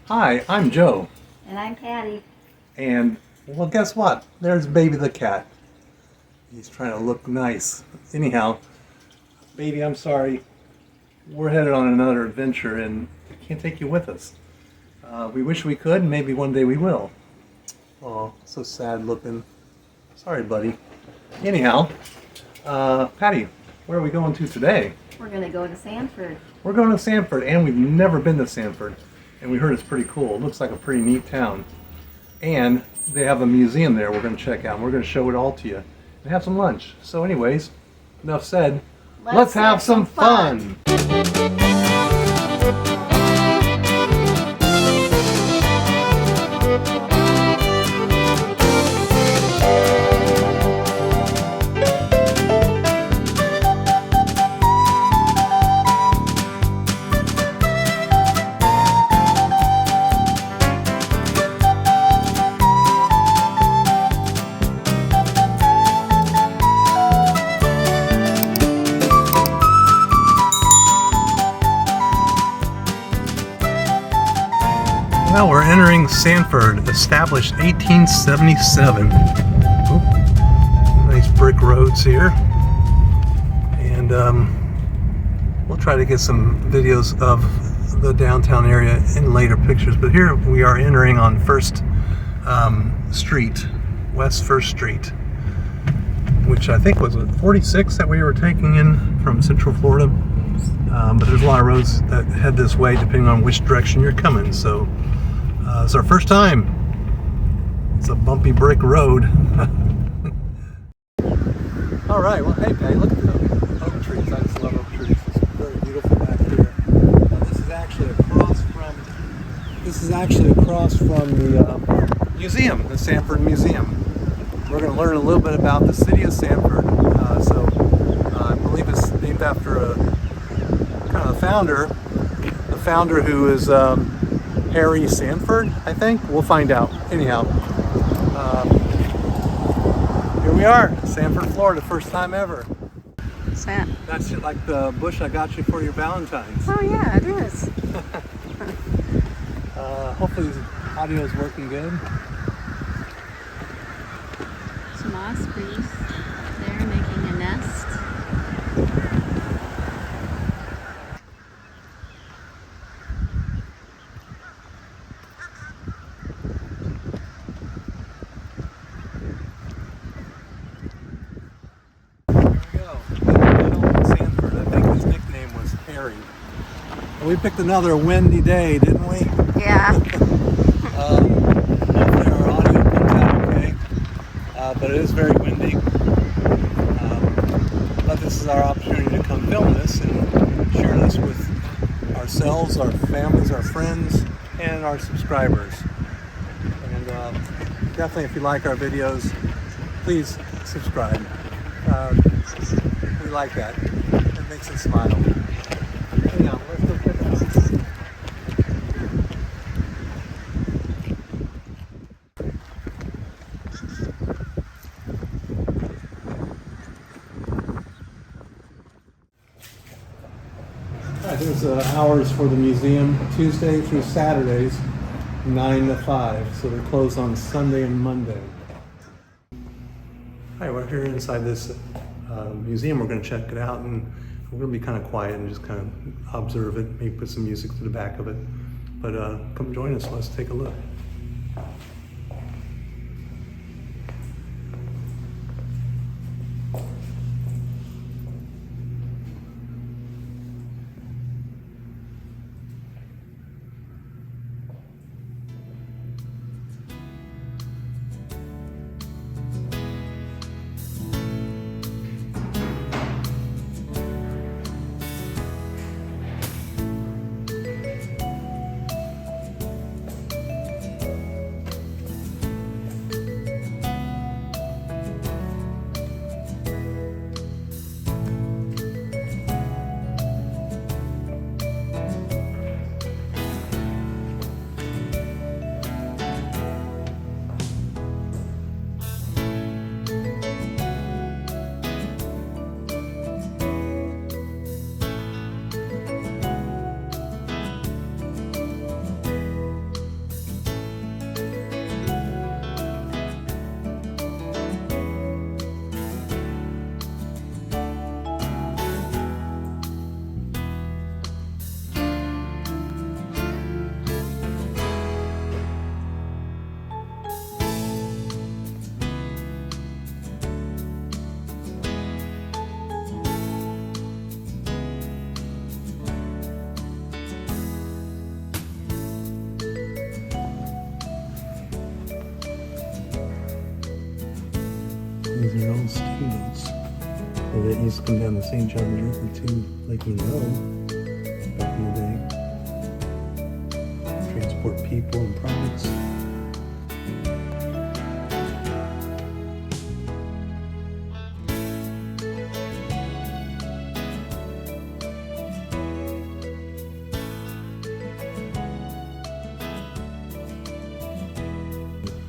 Hi, I'm Joe. And I'm Patty. And, well, guess what? There's Baby the cat. He's trying to look nice. Anyhow, Baby, I'm sorry. We're headed on another adventure and we can't take you with us. We wish we could, and maybe one day we will. Oh, so sad looking. Sorry, buddy. Anyhow, Patty, where are we going to today? We're going to go to Sanford. We're going to Sanford, and we've never been to Sanford. And we heard it's pretty cool. It looks like a pretty neat town. And they have a museum there we're going to check out. And we're going to show it all to you. And have some lunch. So anyways, enough said. Let's have some fun. Well, we're entering Sanford, established 1877. Oop, nice brick roads here. And we'll try to get some videos of the downtown area in later pictures. But here we are entering on First Street, West First Street, which I think was 46 that we were taking in from Central Florida. But there's a lot of roads that head this way depending on which direction you're coming. So it's our first time. It's a bumpy brick road. All right, well, hey, Patty, look at the oak trees. I just love oak trees. It's very beautiful back here. This is actually across from the museum, the Sanford Museum. We're going to learn a little bit about the city of Sanford. I believe it's named after a kind of the founder who is Harry Sanford, I think. We'll find out. Anyhow, here we are, Sanford, Florida, first time ever. What's that? That's like the bush I got you for your Valentine's. Oh yeah, it is. Hopefully the audio is working good. Some ospreys there making a nest. We picked another windy day, didn't we? Yeah. Hopefully our audio comes out okay, but it is very windy. But this is our opportunity to come film this and share this with ourselves, our families, our friends, and our subscribers. And definitely, if you like our videos, please subscribe. We like that. It makes us smile. Anyhow, let's go check it out. Alright, there's hours for the museum, Tuesday through Saturdays, 9 to 5. So they're closed on Sunday and Monday. Alright, we're here inside this museum. We're going to check it out, and we're going to be kind of quiet and just kind of observe it, maybe put some music to the back of it. But come join us, let's take a look. building their own steamboats. And it used to come down the St. Johns River to Lake Monroe back in the day. Transport people and products.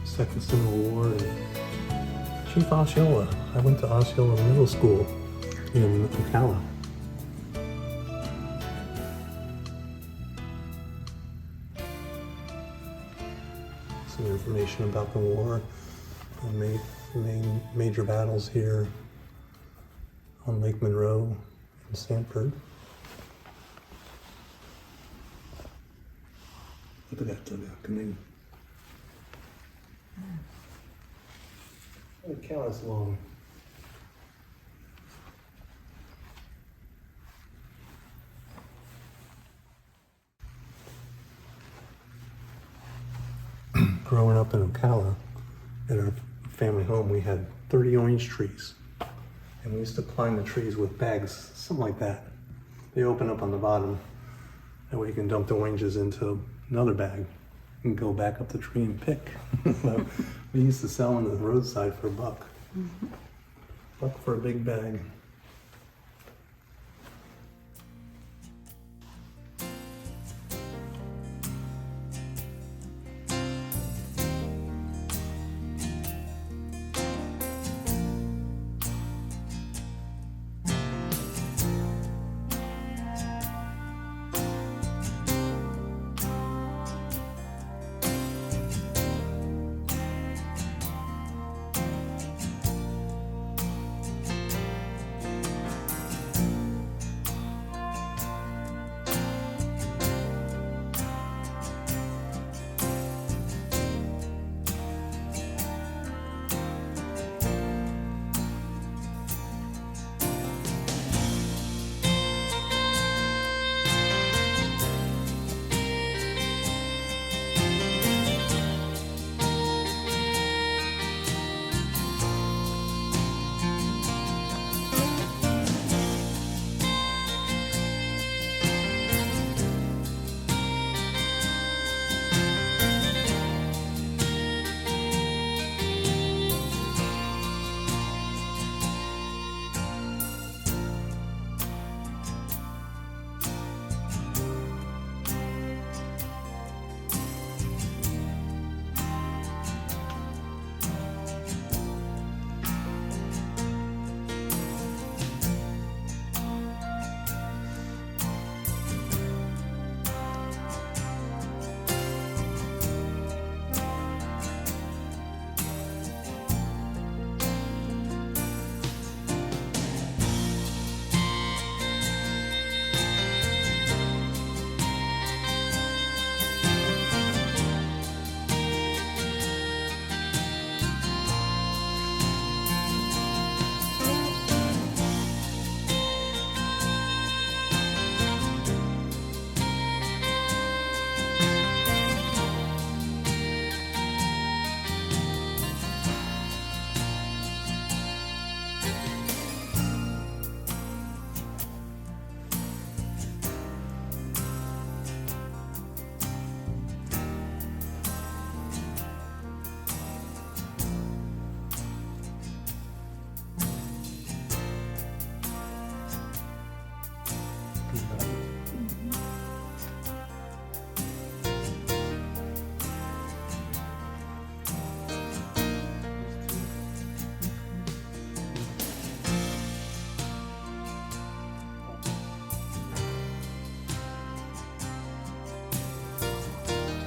Second Civil War and Chief Osceola. I went to Osceola Middle School in Ocala. Some information about the war and main major battles here on Lake Monroe and Sanford. Look at that dugout coming. Holy cow, that's long. Growing up in Ocala, at our family home, we had 30 orange trees. And we used to climb the trees with bags, something like that. They open up on the bottom. That way you can dump the oranges into another bag and go back up the tree and pick. So we used to sell them on the roadside for $1. $1 for a big bag.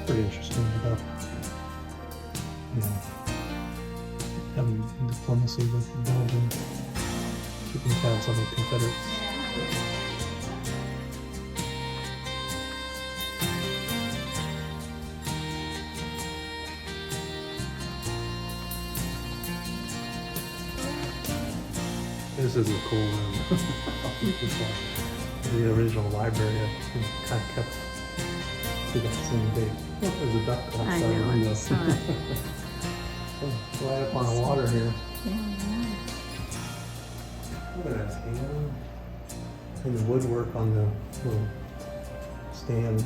Pretty interesting about, having diplomacy with Belgium, keeping tabs on the Confederates. This is a cool room. The original library kind of kept to that same date. Look, there's a duck outside I know, the window. I saw it. Right up on the water here. Look at that hand. And the woodwork on the little stand.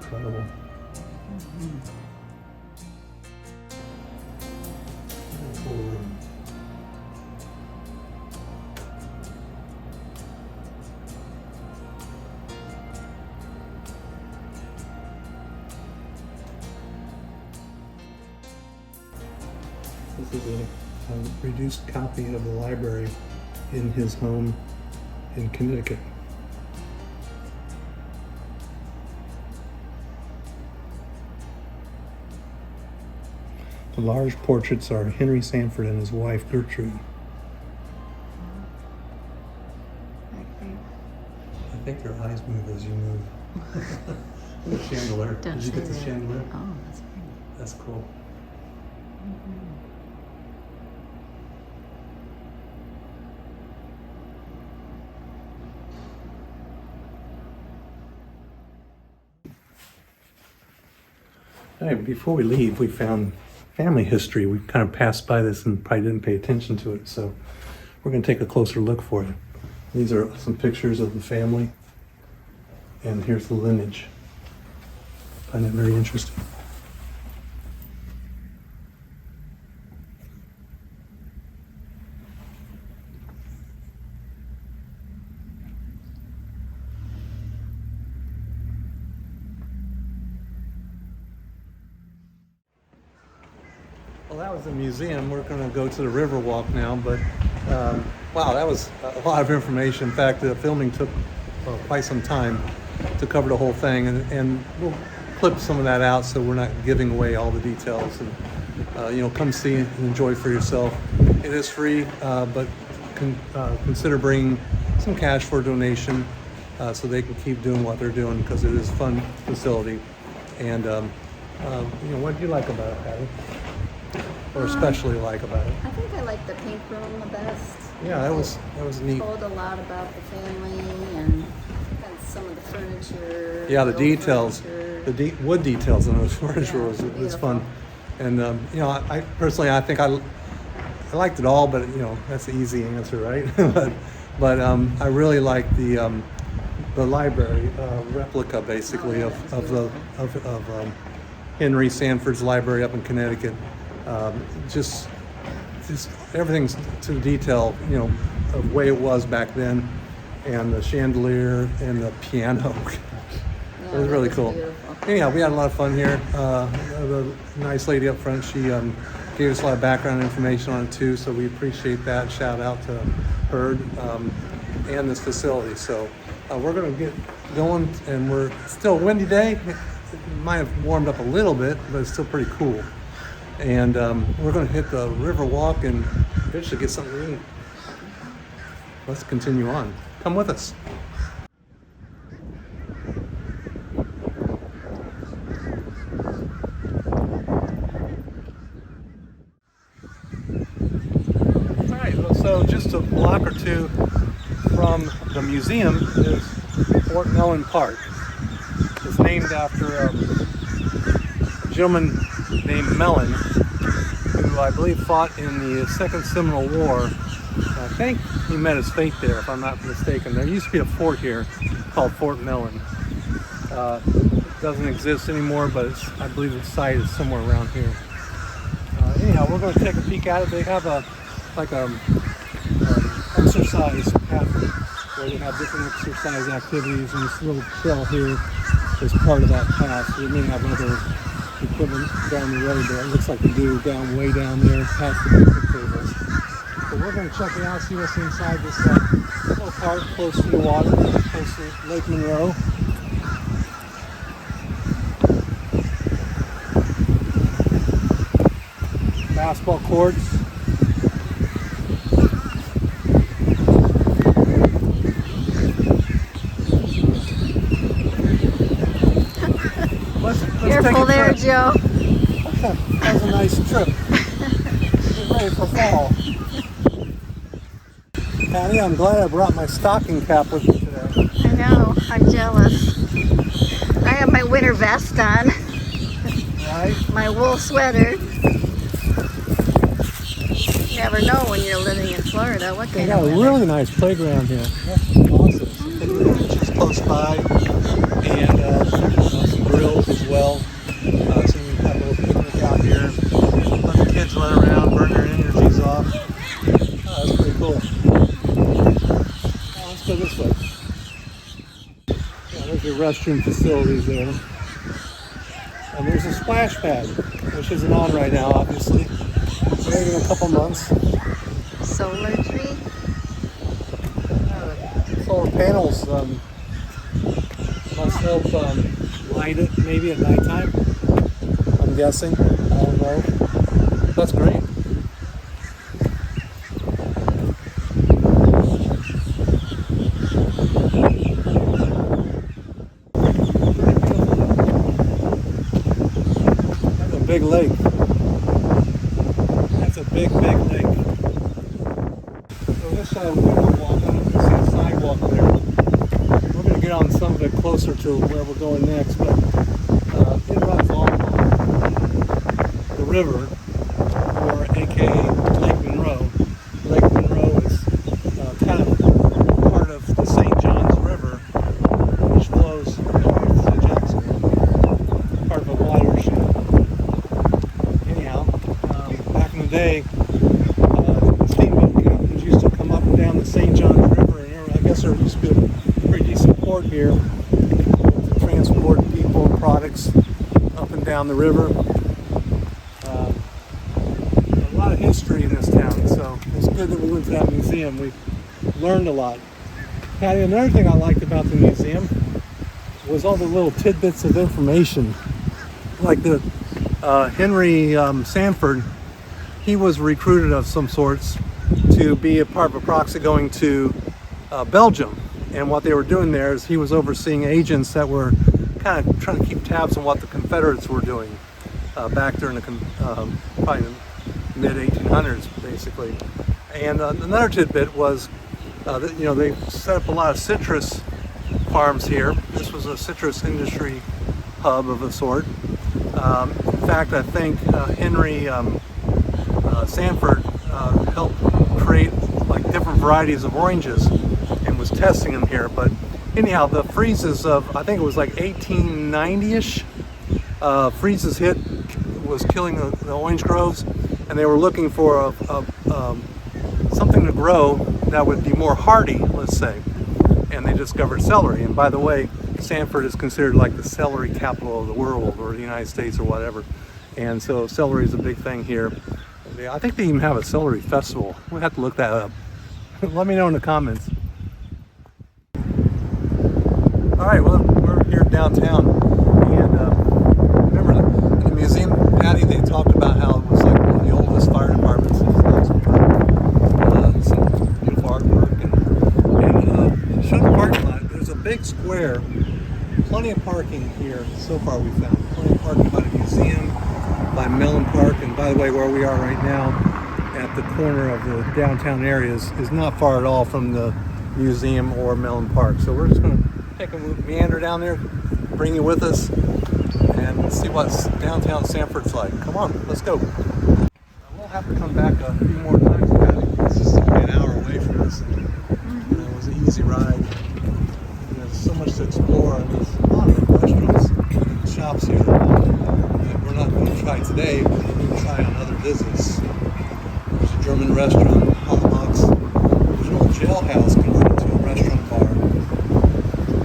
Incredible. Cool room. This is a reduced copy of the library in his home in Connecticut. The large portraits are Henry Sanford and his wife Gertrude. I think your eyes move as you move. The chandelier. Did you get the chandelier? Oh, that's pretty. That's cool. Hey, before we leave, we found family history. We kind of passed by this and probably didn't pay attention to it, so we're going to take a closer look for you. These are some pictures of the family, and here's the lineage. I find that very interesting. Well, that was the museum. We're going to go to the river walk now, but wow, that was a lot of information. In fact, the filming took quite some time to cover the whole thing, and we'll clip some of that out so we're not giving away all the details. And you know, come see and enjoy for yourself. It is free, but consider bringing some cash for a donation so they can keep doing what they're doing, because it is a fun facility. And you know, what do you like about it, Patty? Or especially like about it? I think I like the pink room the best. Yeah, that was neat. Told a lot about the family and some of the furniture. Yeah, the details, furniture. the wood details on those furniture was fun. And you know, I personally, I think I liked it all, but you know, that's the easy answer, right? but I really like the library replica, basically, of Henry Sanford's library up in Connecticut. Just everything's to the detail, you know, of the way it was back then, and the chandelier and the piano. Yeah, it was really cool. Beautiful. Anyhow, we had a lot of fun here. The nice lady up front, she gave us a lot of background information on it too, so we appreciate that. Shout out to her and this facility. So we're going to get going, and we're still a windy day. It might have warmed up a little bit, but it's still pretty cool. And we're going to hit the river walk and eventually get something to eat. Let's continue on. Come with us. All right, so just a block or two from the museum is Fort Mellon Park. It's named after a gentleman named Mellon, who I believe fought in the Second Seminole War. I think he met his fate there, if I'm not mistaken. There used to be a fort here called Fort Mellon. It doesn't exist anymore, but I believe the site is somewhere around here. Anyhow, we're going to take a peek at it. They have a exercise path where they have different exercise activities, and this little trail here is part of that path. We may have other equipment down the road, but it looks like they do way down there past the picnic tables. So we're going to check it out, see what's inside this little park close to the water, close to Lake Monroe. Basketball courts. Careful there, Joe. That was a nice trip. Get ready for fall. Patty, I'm glad I brought my stocking cap with me today. I know, I'm jealous. I have my winter vest on. Right? My wool sweater. never know when you're living in Florida what They kind got of a weather. really nice playground here. That's awesome. Some picnic benches close by, and some grills as well. So you can have a little picnic out here. Let the kids run around, burn their energies off. Oh, that's pretty cool. Oh, let's go this way. Yeah, there's your restroom facilities there. And there's a splash pad, which isn't on right now, obviously. Maybe in a couple months. Solar tree? Solar panels must help light it maybe at nighttime. I'm guessing. I don't know. That's great. That's a big lake. That's a big, big lake. So this we're going to walk on. You can see a sidewalk there. We're going to get on some of it closer to where we're going next, but it runs along the river, or aka Lake Monroe. Lake Monroe is kind of part of the St. Johns River, which flows north to Jacksonville, part of a watershed. Anyhow, back in the day, steamboat captains used to come up and down the St. Johns River, and I guess there used to be a pretty decent port here to transport people and products up and down the river. A lot of history in this town, so it's good that we went to that museum. We learned a lot. Patty, another thing I liked about the museum was all the little tidbits of information, like the Henry Sanford. He was recruited of some sorts to be a part of a proxy going to Belgium, and what they were doing there is he was overseeing agents that were kind of trying to keep tabs on what the Confederates were doing back during the probably the mid 1800s, basically. And another tidbit was that they set up a lot of citrus farms here. This was a citrus industry hub of a sort. In fact, I think Henry Sanford helped create like different varieties of oranges and was testing them here. But anyhow, the freezes of, I think it was like 1890-ish, freezes hit, was killing the orange groves, and they were looking for something to grow that would be more hardy, let's say, and they discovered celery. And by the way, Sanford is considered like the celery capital of the world, or the United States, or whatever, and so celery is a big thing here. I think they even have a celery festival. We'll have to look that up. Let me know in the comments. All right, well, we're here downtown, and remember in the museum, Patty, they talked about how it was like one of the oldest fire departments in some beautiful artwork, and show the parking lot. There's a big square, plenty of parking here so far. We found plenty of parking by the museum, by Mellon Park, and by the way, where we are right now at the corner of the downtown areas is not far at all from the museum or Mellon Park. So we're just going to take a meander down there, bring you with us, and see what downtown Sanford's like. Come on, let's go. We'll have to come back a few more times. It's just only an hour away from us. It was an easy ride. There's so much to explore, and there's a lot of restaurants and shops here that we're not going to try today, but we're going to try on other visits. There's a German restaurant, Hotbox. There's an old jailhouse converted to a restaurant bar.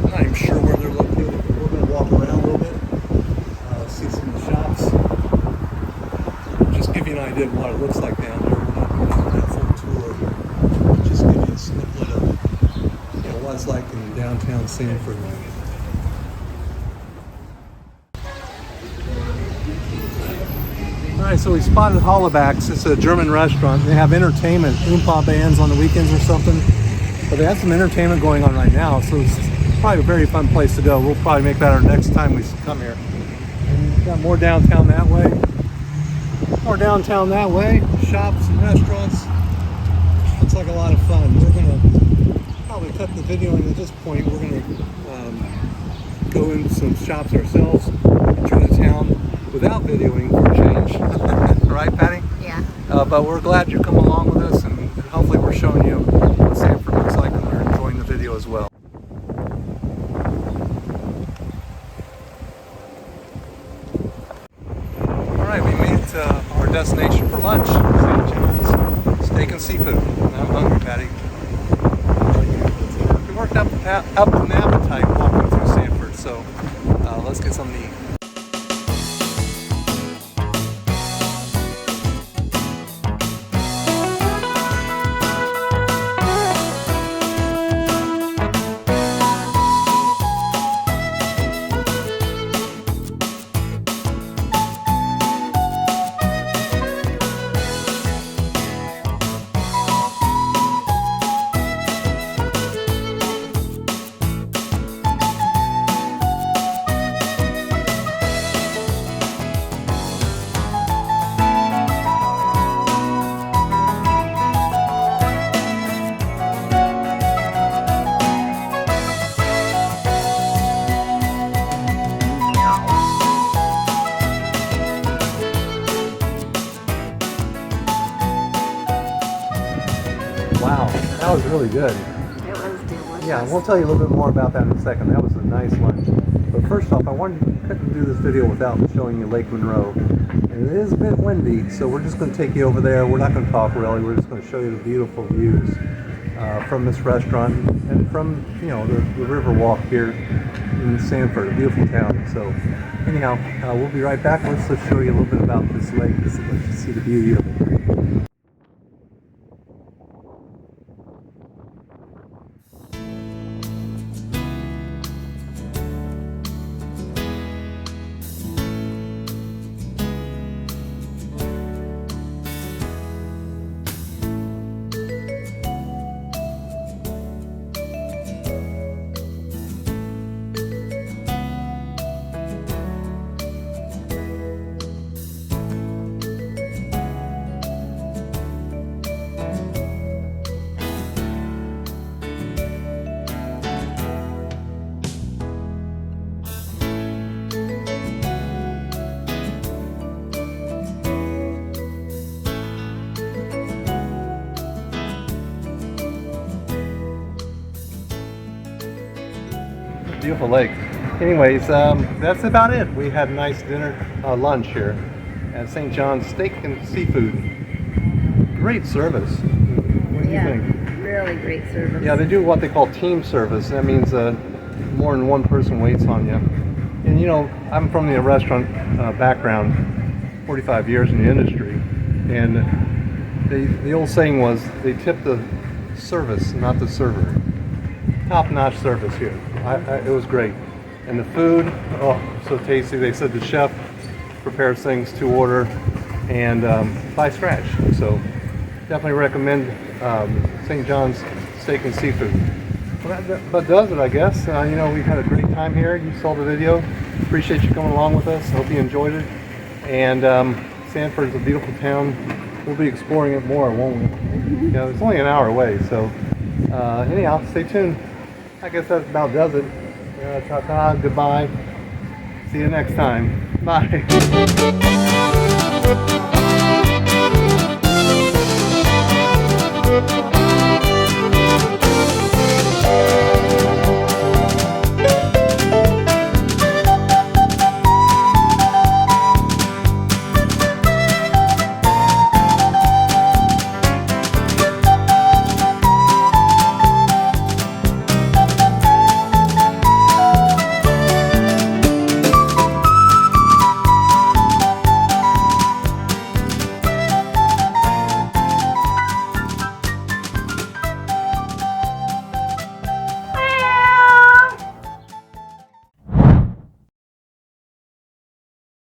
I'm not even sure where they're located, but we're going to walk around a little bit, see some of the shops. Just give you an idea of what it looks like down here. We're not going to do that full tour. Just give you a snippet of what it's like in downtown Sanford. Alright, so we spotted Hollabacks. It's a German restaurant. They have entertainment, oompa bands on the weekends or something. But they have some entertainment going on right now, so it's probably a very fun place to go. We'll probably make that our next time we come here. And we've got more downtown that way. More downtown that way. Shops and restaurants. Looks like a lot of fun. We're going to probably cut the video at this point. We're going to go into some shops ourselves, enter the town without videoing for a change. Right, Patty? Yeah. Yeah. But we're glad you come along with us, and hopefully we're showing you what Sanford looks like, and you're enjoying the video as well. Alright, we made it to our destination for lunch, St. John's Steak and Seafood. I'm hungry, Patty. We worked up an appetite walking through Sanford, so let's get something to eat. Wow, that was really good. It was delicious. Yeah, we'll tell you a little bit more about that in a second. That was a nice lunch. But first off, couldn't do this video without showing you Lake Monroe. And it is a bit windy, so we're just going to take you over there. We're not going to talk really. We're just going to show you the beautiful views from this restaurant and from, you know, the river walk here in Sanford, a beautiful town. So anyhow, we'll be right back. Let's just show you a little bit about this lake. Let's see the beauty of it. Beautiful lake. Anyways, that's about it. We had a nice lunch here at St. John's Steak and Seafood. Great service. What do you think? Really great service. Yeah, they do what they call team service. That means more than one person waits on you. And you know, I'm from the restaurant background, 45 years in the industry, and the old saying was they tip the service, not the server. Top-notch service here. It was great. And the food, oh, so tasty. They said the chef prepares things to order and by scratch. So definitely recommend St. John's Steak and Seafood. Well, that does it, I guess. You know, we've had a great time here. You saw the video. Appreciate you coming along with us. Hope you enjoyed it. And Sanford is a beautiful town. We'll be exploring it more, won't we? Yeah, it's only an hour away. So anyhow, stay tuned. I guess that about does it. Ta-ta, goodbye. See you next time. Bye.